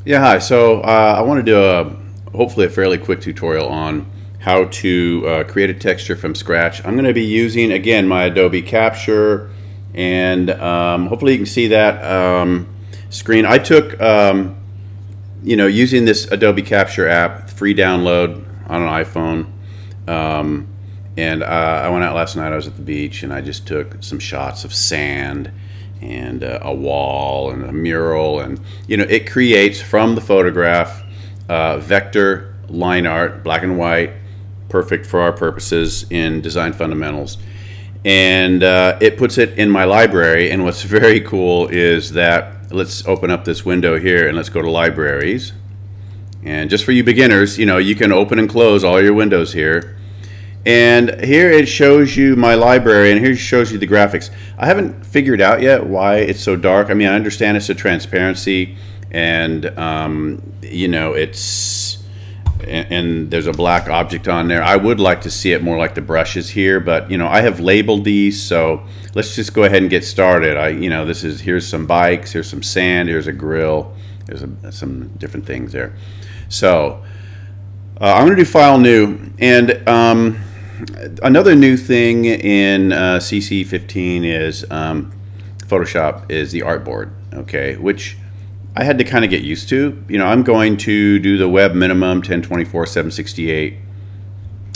Yeah, hi. So I want to do hopefully a fairly quick tutorial on how to create a texture from scratch. I'm going to be using, again, my Adobe Capture, and hopefully you can see that screen. I took, using this Adobe Capture app, free download on an iPhone, and I went out last night. I was at the beach, and I just took some shots of sand and a wall and a mural, and it creates from the photograph vector line art, black and white, perfect for our purposes in design fundamentals, and it puts it in my library. And what's very cool is that, let's open up this window here and let's go to libraries, and just for you beginners, you can open and close all your windows here. And here it shows you my library, and here it shows you the graphics. I haven't figured out yet why it's so dark. I mean, I understand it's a transparency, and it's and there's a black object on there. I would like to see it more like the brushes here, but I have labeled these, so let's just go ahead and get started. Here's some bikes, here's some sand, here's a grill, there's some different things there. So I'm going to do File New, and another new thing in CC15 is Photoshop is the artboard, okay, which I had to kind of get used to. I'm going to do the web minimum 1024 768,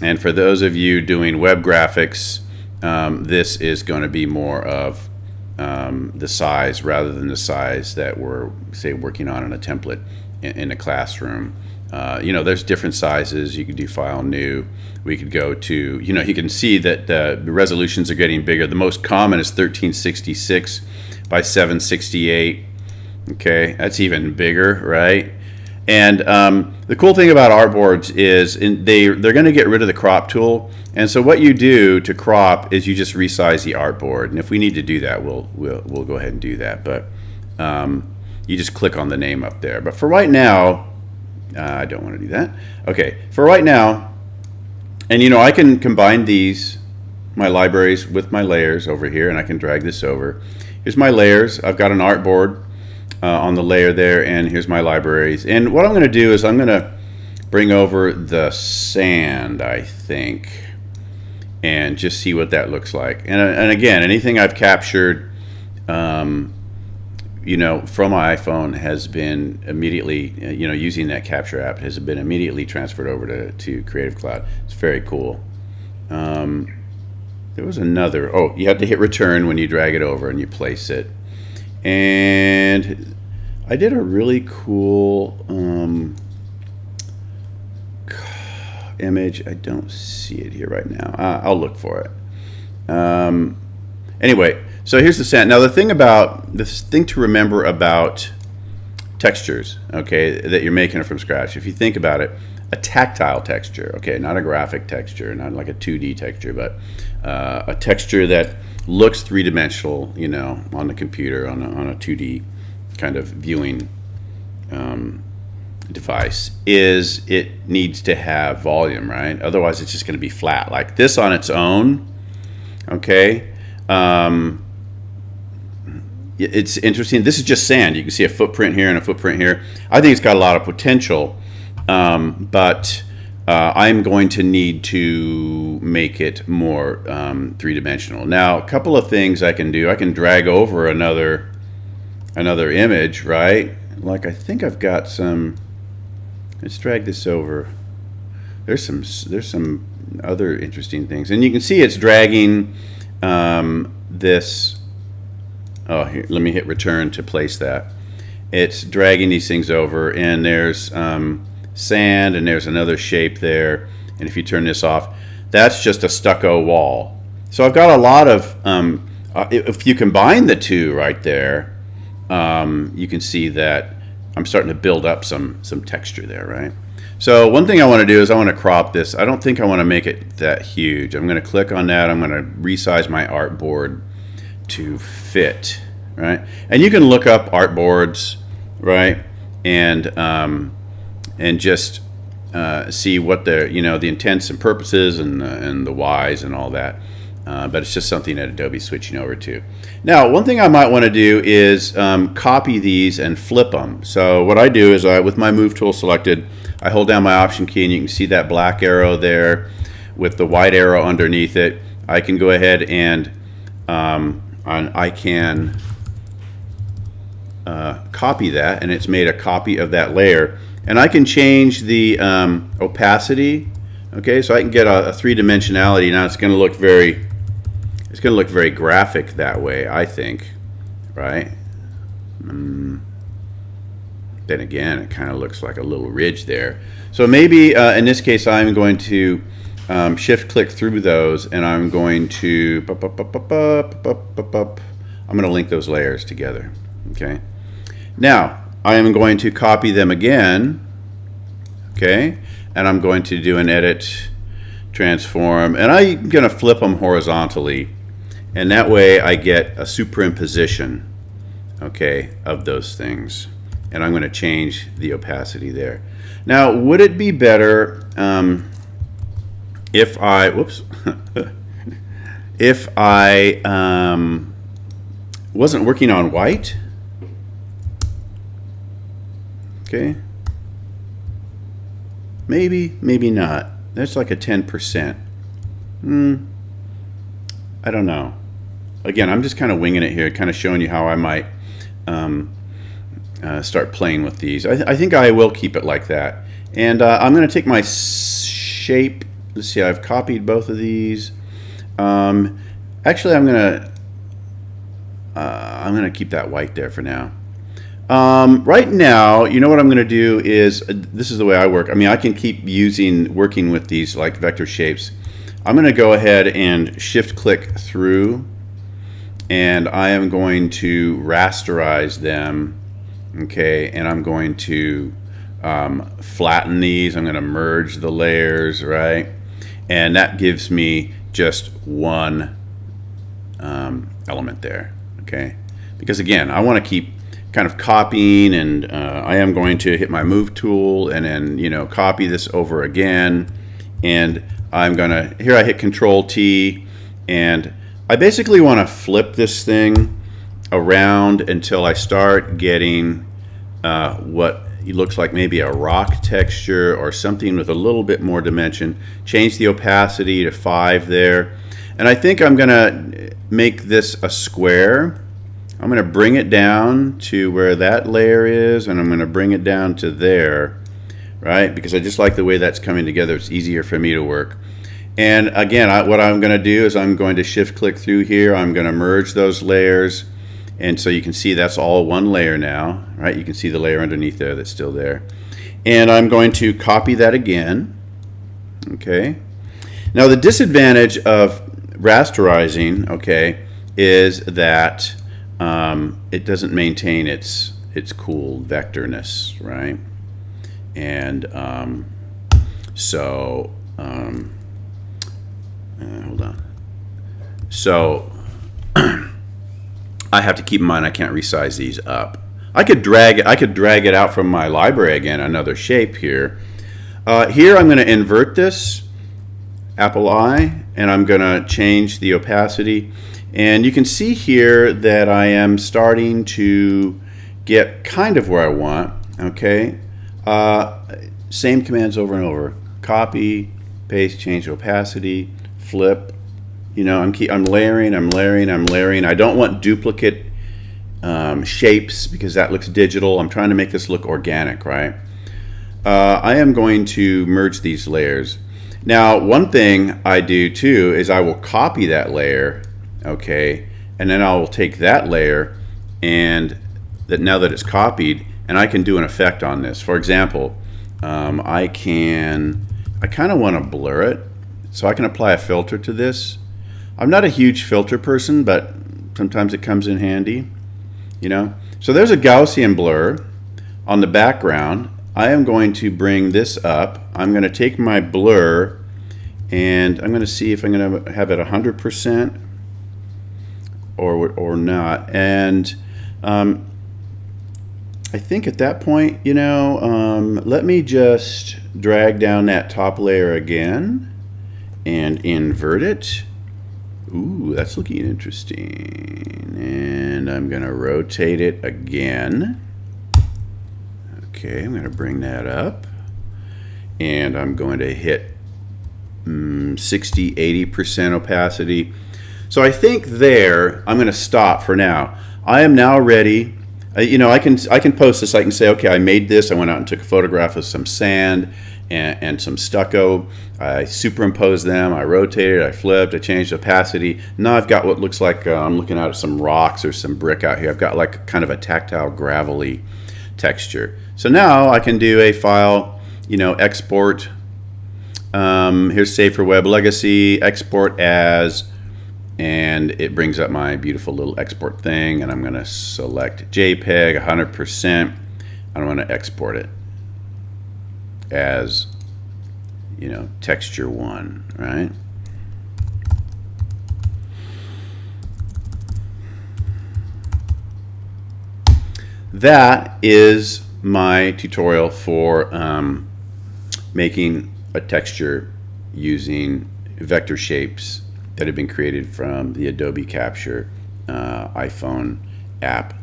and for those of you doing web graphics, this is going to be more of the size rather than the size that we're, say, working on in a template in a classroom. There's different sizes. You could do File New. We could go to, you can see that the resolutions are getting bigger. The most common is 1366 by 768. Okay, that's even bigger, right? And the cool thing about artboards is they're going to get rid of the crop tool. And so what you do to crop is you just resize the artboard. And if we need to do that, we'll go ahead and do that. But you just click on the name up there. But for right now, I don't want to do that. Okay, for right now, and I can combine my libraries with my layers over here, and I can drag this over. Here's my layers. I've got an artboard on the layer there, and here's my libraries. And what I'm going to do is I'm going to bring over the sand, I think, and just see what that looks like. And again, anything I've captured from my iPhone has been immediately, using that Capture app, has been immediately transferred over to Creative Cloud. It's very cool. There was another, you have to hit return when you drag it over and you place it. And I did a really cool image. I don't see it here right now. I'll look for it. Anyway, so here's the sand. Now the thing to remember about textures, okay, that you're making it from scratch. If you think about it, a tactile texture, okay, not a graphic texture, not like a 2D texture, but a texture that looks three-dimensional, on the computer, on a 2D kind of viewing device, it needs to have volume, right? Otherwise, it's just going to be flat. Like this on its own, okay. It's interesting. This is just sand. You can see a footprint here and a footprint here. I think it's got a lot of potential, but I'm going to need to make it more three-dimensional. Now, a couple of things I can do. I can drag over another image, right? Like I think I've got some. Let's drag this over. There's some other interesting things, and you can see it's dragging this. Oh, here, let me hit return to place that. It's dragging these things over, and there's sand, and there's another shape there. And if you turn this off, that's just a stucco wall. So I've got a lot of, if you combine the two right there, you can see that I'm starting to build up some texture there, right? So one thing I want to do is I want to crop this. I don't think I want to make it that huge. I'm going to click on that. I'm going to resize my artboard to fit, right? And you can look up artboards, right? And just see what the the intents and purposes and the whys and all that. but it's just something that Adobe's switching over to. Now, one thing I might want to do is copy these and flip them. So what I do is, with my Move tool selected, I hold down my Option key, and you can see that black arrow there with the white arrow underneath it. I can go ahead and I can copy that, and it's made a copy of that layer. And I can change the opacity. Okay, so I can get a three-dimensionality. Now it's going to look very graphic that way, I think, right? Then again, it kind of looks like a little ridge there. So maybe in this case, I'm going to shift-click through those, and I'm going to I'm going to link those layers together. Okay. Now I am going to copy them again. Okay. And I'm going to do an edit, transform, and I'm going to flip them horizontally, and that way I get a superimposition, okay, of those things. And I'm going to change the opacity there. Now, would it be better if I, whoops, if I wasn't working on white? Okay. Maybe, maybe not. That's like a 10%. I don't know. Again, I'm just kind of winging it here, kind of showing you how I might start playing with these. I think I will keep it like that. And I'm going to take my shape. Let's see, I've copied both of these. Actually, I'm going to keep that white there for now. Right now, you know what I'm going to do is, this is the way I work. I mean, I can keep working with these like vector shapes. I'm going to go ahead and shift click through, and I am going to rasterize them. Okay, and I'm going to flatten these. I'm going to merge the layers, right? And that gives me just one element there. Okay, because again, I want to keep kind of copying, and I am going to hit my Move tool and then copy this over again, and I'm gonna, here I hit Control T, and I basically want to flip this thing around until I start getting what looks like maybe a rock texture or something with a little bit more dimension. Change the opacity to 5 there, and I think I'm gonna make this a square. I'm going to bring it down to where that layer is, and I'm going to bring it down to there, right? Because I just like the way that's coming together. It's easier for me to work. And again, what I'm going to do is I'm going to shift click through here. I'm going to merge those layers, and so you can see that's all one layer now, right? You can see the layer underneath there that's still there. And I'm going to copy that again. Okay. Now the disadvantage of rasterizing, okay, is that it doesn't maintain its cool vectorness, right? And hold on. So I have to keep in mind I can't resize these up. I could drag it out from my library again, another shape here. Here I'm going to invert this apple eye, and I'm going to change the opacity. And you can see here that I am starting to get kind of where I want. Okay, same commands over and over: copy, paste, change opacity, flip. I'm layering. I don't want duplicate shapes because that looks digital. I'm trying to make this look organic, right? I am going to merge these layers. Now, one thing I do too is I will copy that layer. Okay, and then I will take that layer, and now that it's copied, and I can do an effect on this. For example, I kind of want to blur it, so I can apply a filter to this. I'm not a huge filter person, but sometimes it comes in handy, So there's a Gaussian blur on the background. I am going to bring this up. I'm going to take my blur, and I'm going to see if I'm going to have it 100%. Or not, and I think at that point, let me just drag down that top layer again and invert it. Ooh, that's looking interesting. And I'm going to rotate it again. Okay, I'm going to bring that up. And I'm going to hit 60-80% opacity. So I think there, I'm going to stop for now. I am now ready. You know, I can post this. I can say, okay, I made this. I went out and took a photograph of some sand and some stucco. I superimposed them. I rotated. I flipped. I changed opacity. Now I've got what looks like I'm looking at some rocks or some brick out here. I've got like kind of a tactile, gravelly texture. So now I can do a file, you know, export. Here's Save for Web Legacy, export as, and it brings up my beautiful little export thing, and I'm going to select JPEG 100%. I'm going to export it as, you know, texture 1, right? That is my tutorial for making a texture using vector shapes that have been created from the Adobe Capture iPhone app,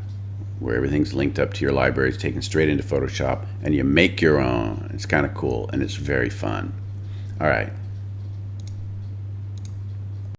where everything's linked up to your library. It's taken straight into Photoshop, and you make your own. It's kind of cool, and it's very fun. All right,